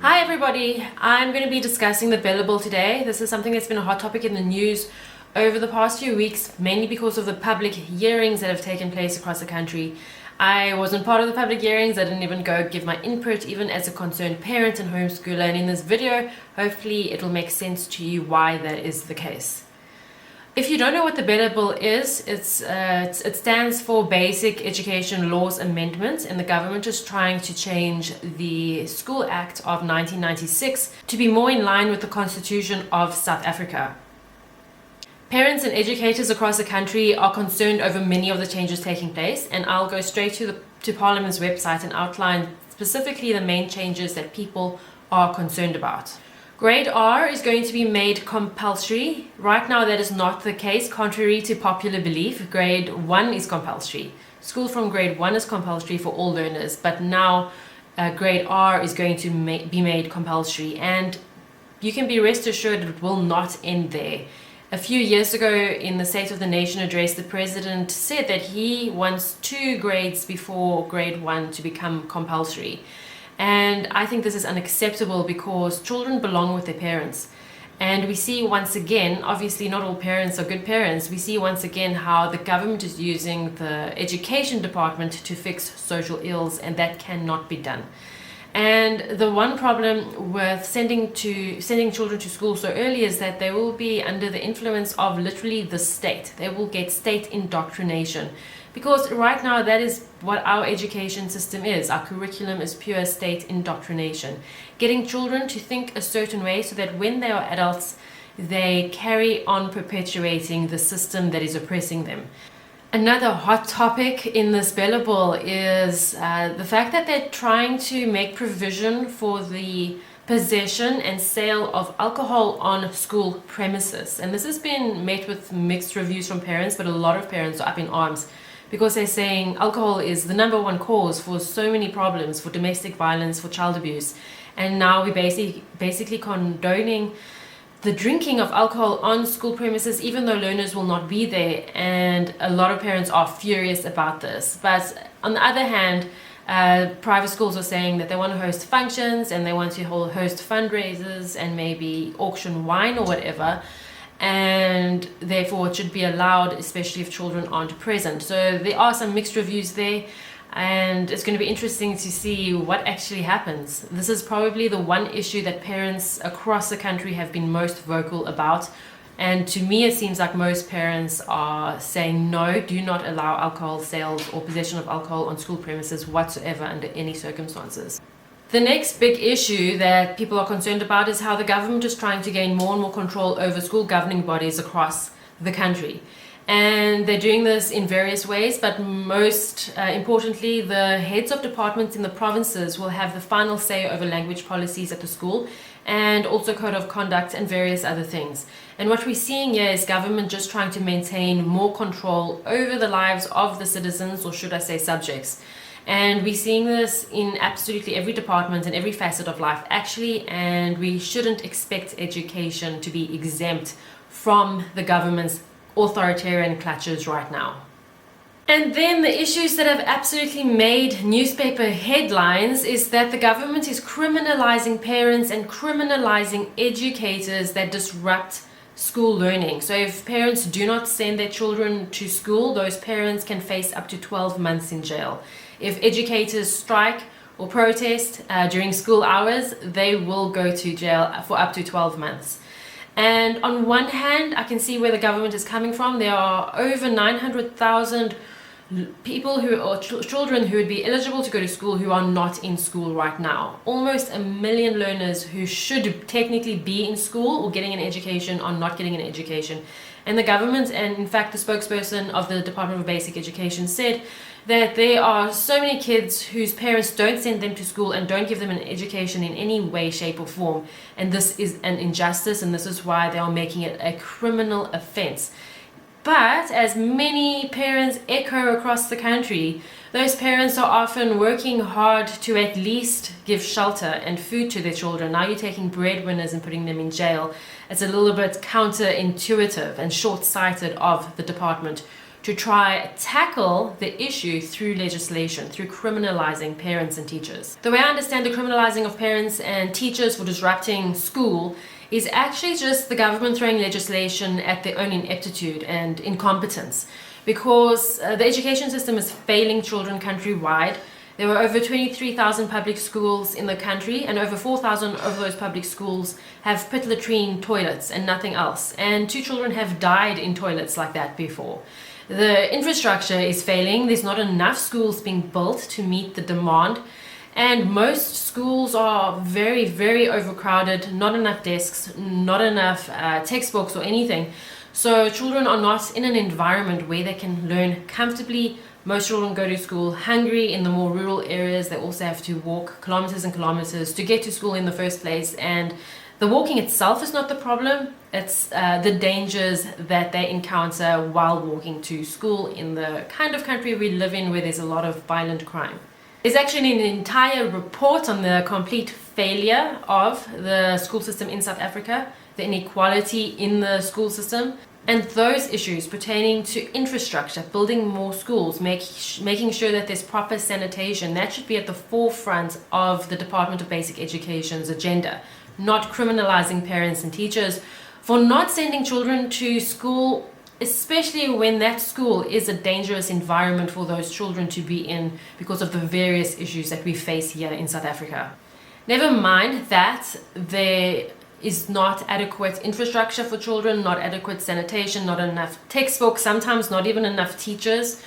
Hi everybody, I'm going to be discussing the billable today. This is something that's been a hot topic in the news over the past few weeks, mainly because of the public hearings that have taken place across the country. I wasn't part of the public hearings, I didn't even go give my input, even as a concerned parent and homeschooler, and in this video, hopefully it'll make sense to you why that is the case. If you don't know what the billable is, it stands for Basic Education Laws Amendments, and the government is trying to change the School Act of 1996 to be more in line with the Constitution of South Africa. Parents and educators across the country are concerned over many of the changes taking place, and I'll go straight to Parliament's website and outline specifically the main changes that people are concerned about. Grade R is going to be made compulsory. Right now that is not the case, contrary to popular belief. Grade 1 is compulsory. School from grade 1 is compulsory for all learners, but now grade R is going to be made compulsory, and you can be rest assured it will not end there. A few years ago in the State of the Nation address, the President said that he wants 2 grades before grade 1 to become compulsory. And I think this is unacceptable because children belong with their parents. And we see once again, obviously not all parents are good parents, we see once again how the government is using the education department to fix social ills, and that cannot be done. And the one problem with sending children to school so early is that they will be under the influence of literally the state. They will get state indoctrination. Because right now that is what our education system is. Our curriculum is pure state indoctrination. Getting children to think a certain way so that when they are adults, they carry on perpetuating the system that is oppressing them. Another hot topic in this billable is the fact that they're trying to make provision for the possession and sale of alcohol on school premises. And this has been met with mixed reviews from parents, but a lot of parents are up in arms because they're saying alcohol is the number one cause for so many problems, for domestic violence, for child abuse. And now we're basically condoning the drinking of alcohol on school premises, even though learners will not be there. And a lot of parents are furious about this. But on the other hand, private schools are saying that they want to host functions and they want to host fundraisers and maybe auction wine or whatever. And therefore it should be allowed, especially if children aren't present. So there are some mixed reviews there, and it's going to be interesting to see what actually happens. This is probably the one issue that parents across the country have been most vocal about, and to me it seems like most parents are saying no, do not allow alcohol sales or possession of alcohol on school premises whatsoever under any circumstances. The next big issue that people are concerned about is how the government is trying to gain more and more control over school governing bodies across the country. And they're doing this in various ways, but most importantly, the heads of departments in the provinces will have the final say over language policies at the school and also code of conduct and various other things. And what we're seeing here is government just trying to maintain more control over the lives of the citizens, or should I say subjects. And we're seeing this in absolutely every department and every facet of life actually, and we shouldn't expect education to be exempt from the government's authoritarian clutches right now. And then the issues that have absolutely made newspaper headlines is that the government is criminalizing parents and criminalizing educators that disrupt school learning. So if parents do not send their children to school, those parents can face up to 12 months in jail. If educators strike or protest during school hours, they will go to jail for up to 12 months. And on one hand, I can see where the government is coming from. There are over 900,000 people children who would be eligible to go to school who are not in school right now. Almost 1 million learners who should technically be in school or getting an education are not getting an education. And the government, and in fact the spokesperson of the Department of Basic Education, said that there are so many kids whose parents don't send them to school and don't give them an education in any way, shape or form. And this is an injustice, and this is why they are making it a criminal offense. But as many parents echo across the country, those parents are often working hard to at least give shelter and food to their children. Now you're taking breadwinners and putting them in jail. It's a little bit counterintuitive and short-sighted of the department to try tackle the issue through legislation, through criminalizing parents and teachers. The way I understand the criminalizing of parents and teachers for disrupting school is actually just the government throwing legislation at their own ineptitude and incompetence, because the education system is failing children countrywide. There were over 23,000 public schools in the country, and over 4,000 of those public schools have pit latrine toilets and nothing else. And 2 children have died in toilets like that before. The infrastructure is failing. There's not enough schools being built to meet the demand. And most schools are very, very overcrowded, not enough desks, not enough textbooks or anything. So children are not in an environment where they can learn comfortably. Most children go to school hungry. In the more rural areas, they also have to walk kilometers and kilometers to get to school in the first place. And the walking itself is not the problem. It's the dangers that they encounter while walking to school in the kind of country we live in, where there's a lot of violent crime. There's actually an entire report on the complete failure of the school system in South Africa, the inequality in the school system, and those issues pertaining to infrastructure, building more schools, making sure that there's proper sanitation. That should be at the forefront of the Department of Basic Education's agenda, not criminalizing parents and teachers for not sending children to school, especially when that school is a dangerous environment for those children to be in because of the various issues that we face here in South Africa. Never mind that there is not adequate infrastructure for children, not adequate sanitation, not enough textbooks, sometimes not even enough teachers.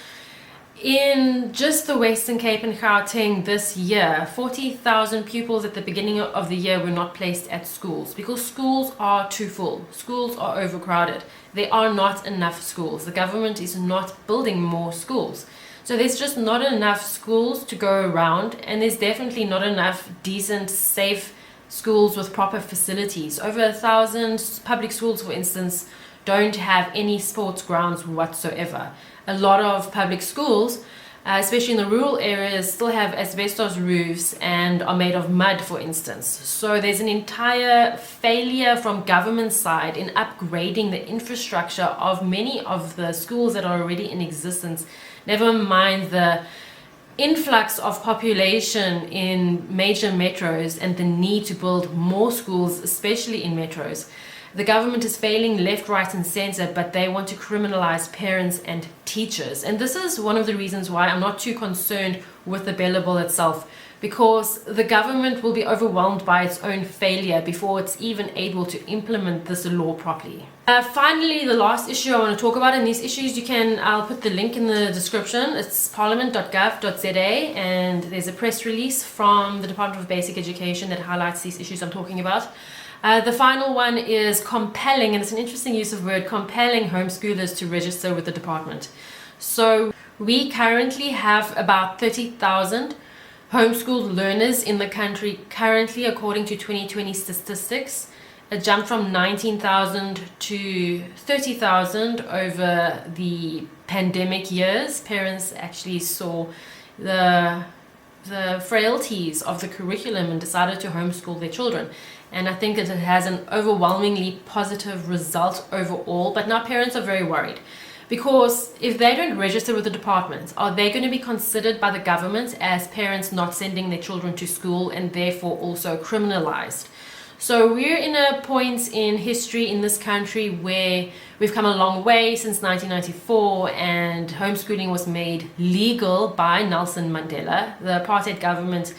In just the Western Cape and Gauteng this year, 40,000 pupils at the beginning of the year were not placed at schools because schools are too full. Schools are overcrowded. There are not enough schools. The government is not building more schools. So there's just not enough schools to go around, and there's definitely not enough decent, safe schools with proper facilities. Over 1,000 public schools, for instance, don't have any sports grounds whatsoever. A lot of public schools, especially in the rural areas, still have asbestos roofs and are made of mud, for instance. So there's an entire failure from government side in upgrading the infrastructure of many of the schools that are already in existence. Never mind the influx of population in major metros and the need to build more schools, especially in metros. The government is failing left, right, and center, but they want to criminalize parents and teachers. And this is one of the reasons why I'm not too concerned with the Bella Bill itself, because the government will be overwhelmed by its own failure before it's even able to implement this law properly. Finally, the last issue I want to talk about, and these issues I'll put the link in the description. It's parliament.gov.za, and there's a press release from the Department of Basic Education that highlights these issues I'm talking about. The final one is compelling, and it's an interesting use of word, compelling homeschoolers to register with the department. So we currently have about 30,000 homeschooled learners in the country currently, according to 2020 statistics. A jump from 19,000 to 30,000 over the pandemic years. Parents actually saw the frailties of the curriculum and decided to homeschool their children. And I think that it has an overwhelmingly positive result overall, but now parents are very worried. Because if they don't register with the department, are they going to be considered by the government as parents not sending their children to school and therefore also criminalized? So we're in a point in history in this country where we've come a long way since 1994, and homeschooling was made legal by Nelson Mandela. The apartheid government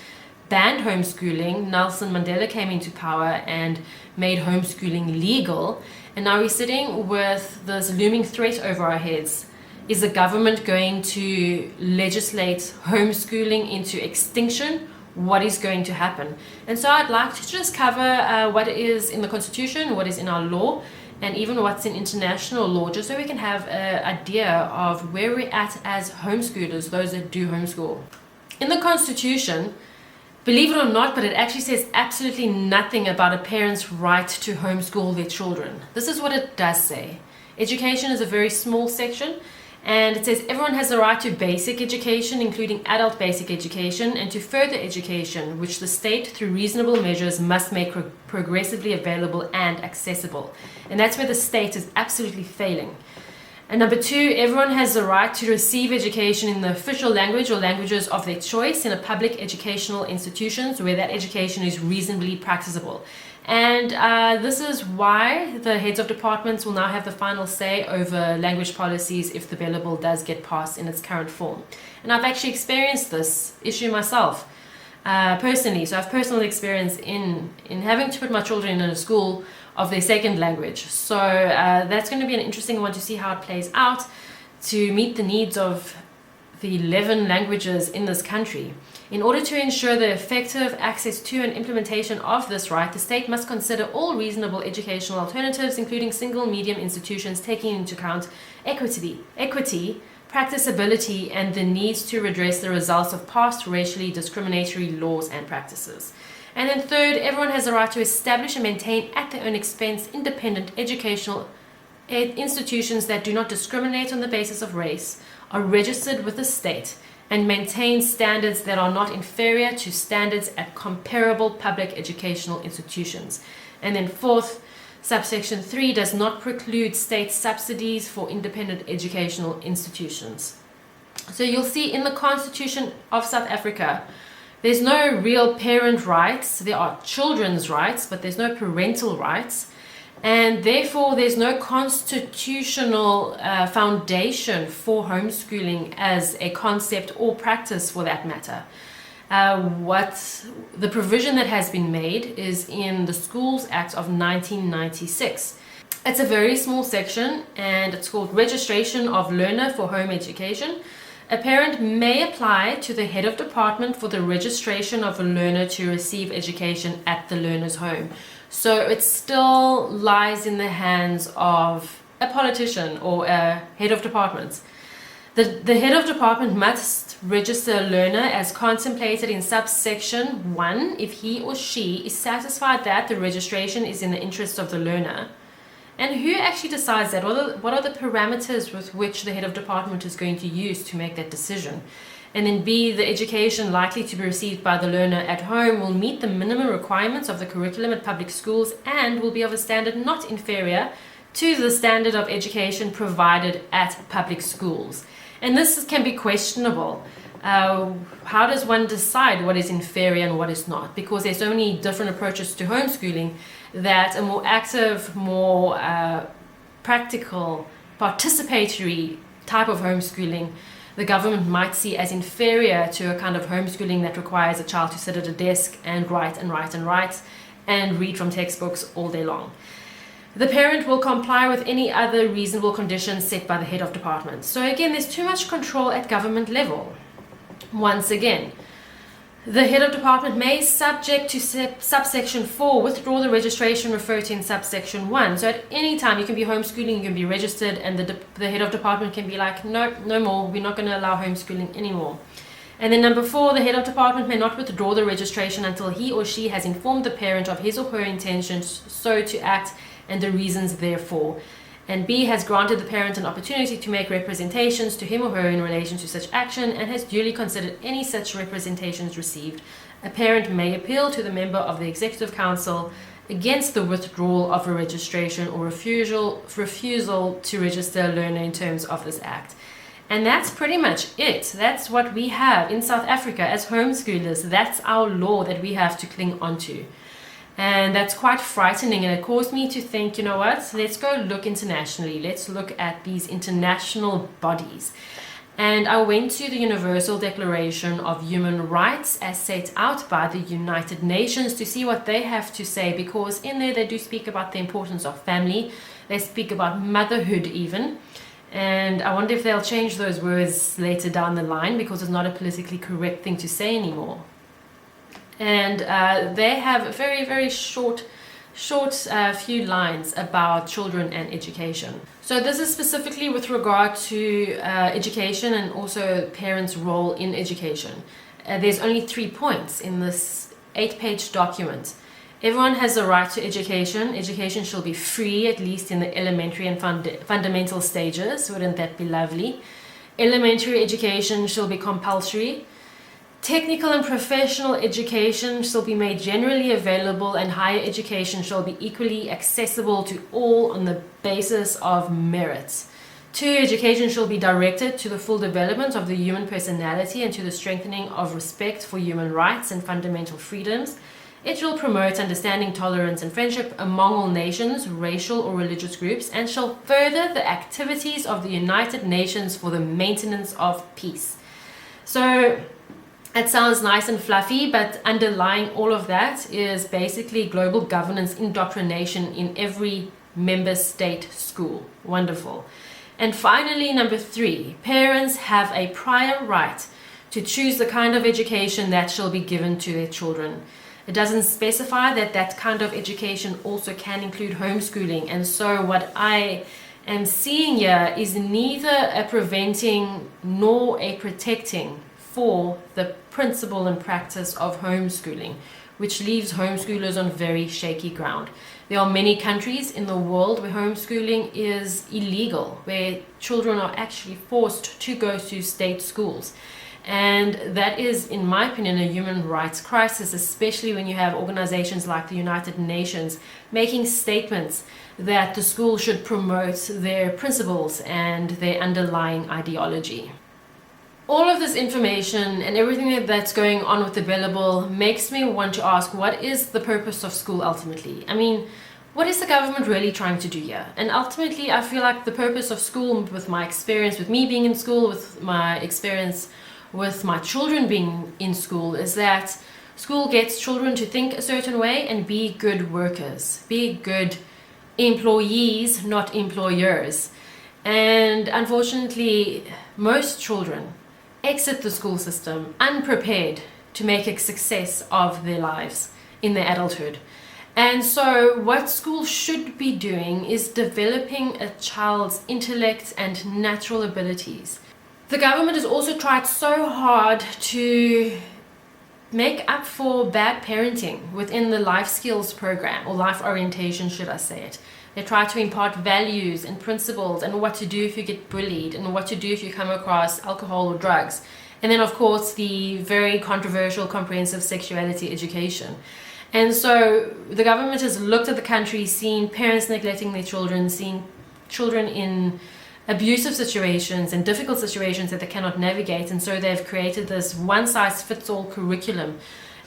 banned homeschooling. Nelson Mandela came into power and made homeschooling legal. And now we're sitting with this looming threat over our heads. Is the government going to legislate homeschooling into extinction? What is going to happen? And so I'd like to just cover what is in the Constitution, what is in our law, and even what's in international law, just so we can have an idea of where we're at as homeschoolers, those that do homeschool. In the Constitution, believe it or not, but it actually says absolutely nothing about a parent's right to homeschool their children. This is what it does say. Education is a very small section, and it says everyone has the right to basic education, including adult basic education, and to further education, which the state, through reasonable measures, must make progressively available and accessible. And that's where the state is absolutely failing. And number 2, everyone has the right to receive education in the official language or languages of their choice in a public educational institutions where that education is reasonably practicable. And this is why the heads of departments will now have the final say over language policies if the bill does get passed in its current form. And I've actually experienced this issue myself personally. So I have personal experience in having to put my children in a school of their second language. So that's going to be an interesting one to see how it plays out to meet the needs of the 11 languages in this country. In order to ensure the effective access to and implementation of this right, the state must consider all reasonable educational alternatives, including single medium institutions, taking into account equity, practicability, and the needs to redress the results of past racially discriminatory laws and practices. And then third, everyone has the right to establish and maintain at their own expense independent educational institutions that do not discriminate on the basis of race, are registered with the state, and maintain standards that are not inferior to standards at comparable public educational institutions. And then fourth, subsection 3 does not preclude state subsidies for independent educational institutions. So you'll see in the Constitution of South Africa, there's no real parent rights. There are children's rights, but there's no parental rights. And therefore, there's no constitutional foundation for homeschooling as a concept or practice for that matter. What the provision that has been made is in the Schools Act of 1996. It's a very small section and it's called Registration of Learner for Home Education. A parent may apply to the head of department for the registration of a learner to receive education at the learner's home. So it still lies in the hands of a politician or a head of department. The head of department must register a learner as contemplated in subsection 1 if he or she is satisfied that the registration is in the interest of the learner. And who actually decides that? What are the parameters with which the head of department is going to use to make that decision? And then B, the education likely to be received by the learner at home will meet the minimum requirements of the curriculum at public schools and will be of a standard not inferior to the standard of education provided at public schools. And this can be questionable. How does one decide what is inferior and what is not? Because there's so many different approaches to homeschooling that a more active, more practical, participatory type of homeschooling the government might see as inferior to a kind of homeschooling that requires a child to sit at a desk and write and read from textbooks all day long. The parent will comply with any other reasonable conditions set by the head of department. So again, there's too much control at government level. Once again, the head of department may, subject to subsection 4, withdraw the registration referred to in subsection 1. So at any time you can be homeschooling, you can be registered, and the head of department can be like, no more, we're not going to allow homeschooling anymore. And then number 4, the head of department may not withdraw the registration until he or she has informed the parent of his or her intentions so to act and the reasons therefore. And B, has granted the parent an opportunity to make representations to him or her in relation to such action and has duly considered any such representations received. A parent may appeal to the member of the Executive Council against the withdrawal of a registration or refusal to register a learner in terms of this act. And that's pretty much it. That's what we have in South Africa as homeschoolers. That's our law that we have to cling onto. And that's quite frightening, and it caused me to think, you know what, let's go look internationally. Let's look at these international bodies. And I went to the Universal Declaration of Human Rights as set out by the United Nations to see what they have to say, because in there they do speak about the importance of family. They speak about motherhood even. And I wonder if they'll change those words later down the line because it's not a politically correct thing to say anymore. And they have a very, very short few lines about children and education. So this is specifically with regard to education and also parents' role in education. There's only 3 points in this 8-page document. Everyone has the right to education. Education shall be free, at least in the elementary and fundamental stages. Wouldn't that be lovely? Elementary education shall be compulsory. Technical and professional education shall be made generally available, and higher education shall be equally accessible to all on the basis of merit. 2, education shall be directed to the full development of the human personality and to the strengthening of respect for human rights and fundamental freedoms. It shall promote understanding, tolerance, and friendship among all nations, racial or religious groups, and shall further the activities of the United Nations for the maintenance of peace. So it sounds nice and fluffy, but underlying all of that is basically global governance indoctrination in every member state school. Wonderful. And finally, number 3, parents have a prior right to choose the kind of education that shall be given to their children. It doesn't specify that that kind of education also can include homeschooling. And so what I am seeing here is neither a preventing nor a protecting for the principle and practice of homeschooling, which leaves homeschoolers on very shaky ground. There are many countries in the world where homeschooling is illegal, where children are actually forced to go to state schools. And that is, in my opinion, a human rights crisis, especially when you have organizations like the United Nations making statements that the school should promote their principles and their underlying ideology. All of this information and everything that's going on with the billable makes me want to ask, what is the purpose of school ultimately? I mean, what is the government really trying to do here? And ultimately, I feel like the purpose of school, with my experience, with me being in school, with my experience with my children being in school, is that school gets children to think a certain way and be good workers, be good employees, not employers. And unfortunately, most children exit the school system unprepared to make a success of their lives in their adulthood. And so what school should be doing is developing a child's intellect and natural abilities. The government has also tried so hard to make up for bad parenting within the life skills program, or life orientation, should I say it. They try to impart values and principles and what to do if you get bullied and what to do if you come across alcohol or drugs. And then, of course, the very controversial comprehensive sexuality education. And so the government has looked at the country, seen parents neglecting their children, seen children in abusive situations and difficult situations that they cannot navigate. And so they've created this one-size-fits-all curriculum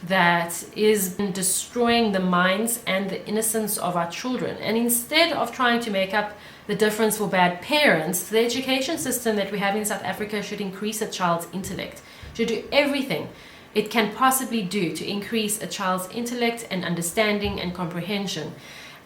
that is destroying the minds and the innocence of our children. And instead of trying to make up the difference for bad parents, the education system that we have in South Africa should increase a child's intellect, should do everything it can possibly do to increase a child's intellect and understanding and comprehension.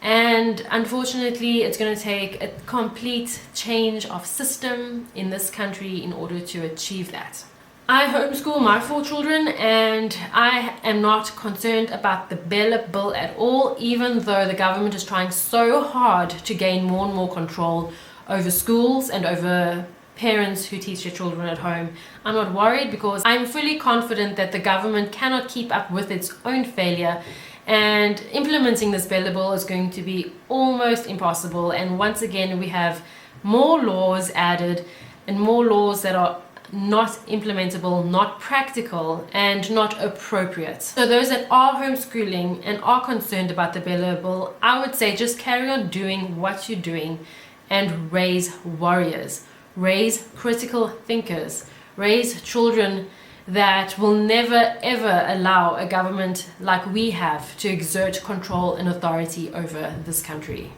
And unfortunately, it's going to take a complete change of system in this country in order to achieve that. I homeschool my 4 children, and I am not concerned about the bill at all, even though the government is trying so hard to gain more and more control over schools and over parents who teach their children at home. I'm not worried because I'm fully confident that the government cannot keep up with its own failure, and implementing this bill is going to be almost impossible. And once again, we have more laws added and more laws that are not implementable, not practical, and not appropriate. So those that are homeschooling and are concerned about the bill, I would say just carry on doing what you're doing and raise warriors, raise critical thinkers, raise children that will never ever allow a government like we have to exert control and authority over this country.